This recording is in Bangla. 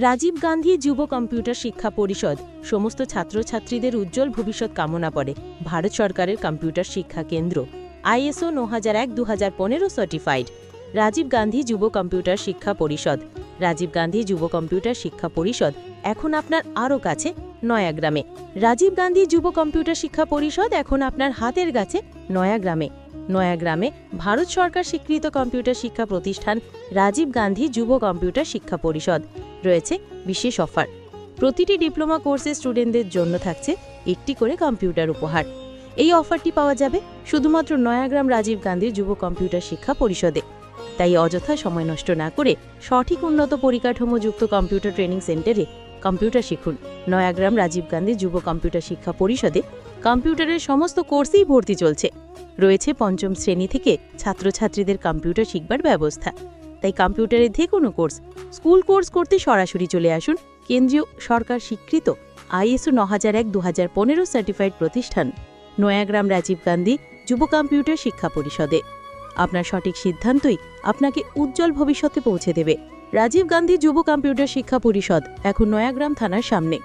রাজীব গান্ধী যুব কম্পিউটার শিক্ষা পরিষদ সমস্ত ছাত্রছাত্রীদের উজ্জ্বল ভবিষ্যৎ কামনা করে ভারত সরকারের কম্পিউটার শিক্ষা কেন্দ্র ISO 9001-2015 সার্টিফাইড। রাজীব গান্ধী যুব কম্পিউটার শিক্ষা পরিষদ। রাজীব গান্ধী যুব কম্পিউটার শিক্ষা পরিষদ এখন আপনার আরও কাছে নয়াগ্রামে। রাজীব গান্ধী যুব কম্পিউটার শিক্ষা পরিষদ এখন আপনার হাতের কাছে নয়াগ্রামে। নয়াগ্রামে ভারত সরকার স্বীকৃত কম্পিউটার শিক্ষা প্রতিষ্ঠান রাজীব গান্ধী যুব কম্পিউটার শিক্ষা পরিষদ। রয়েছে বিশেষ অফার। প্রতিটি ডিপ্লোমা কোর্সের স্টুডেন্টদের জন্য থাকছে একটি করে কম্পিউটার উপহার। এই অফারটি পাওয়া যাবে শুধুমাত্র নয়াগ্রাম রাজীব গান্ধী যুব কম্পিউটার শিক্ষা পরিষদে। তাই অযথা সময় নষ্ট না করে সঠিক উন্নত পরিকাঠামোযুক্ত কম্পিউটার ট্রেনিং সেন্টারে কম্পিউটার শিখুন। নয়াগ্রাম রাজীব গান্ধী যুব কম্পিউটার শিক্ষা পরিষদে কম্পিউটারের সমস্ত কোর্সেই ভর্তি চলছে। রয়েছে পঞ্চম শ্রেণী থেকে ছাত্রছাত্রীদের কম্পিউটার শিখবার ব্যবস্থা। তাই কম্পিউটারের যে কোনো কোর্স, স্কুল কোর্স করতে সরাসরি চলে আসুন কেন্দ্রীয় সরকার স্বীকৃত ISO 9001-2015 সার্টিফাইড প্রতিষ্ঠান নয়াগ্রাম রাজীব গান্ধী যুব কম্পিউটার শিক্ষা পরিষদে। আপনার সঠিক সিদ্ধান্তই আপনাকে উজ্জ্বল ভবিষ্যতে পৌঁছে দেবে। রাজীব গান্ধী যুব কম্পিউটার শিক্ষা পরিষদ এখন নয়াগ্রাম থানার সামনে।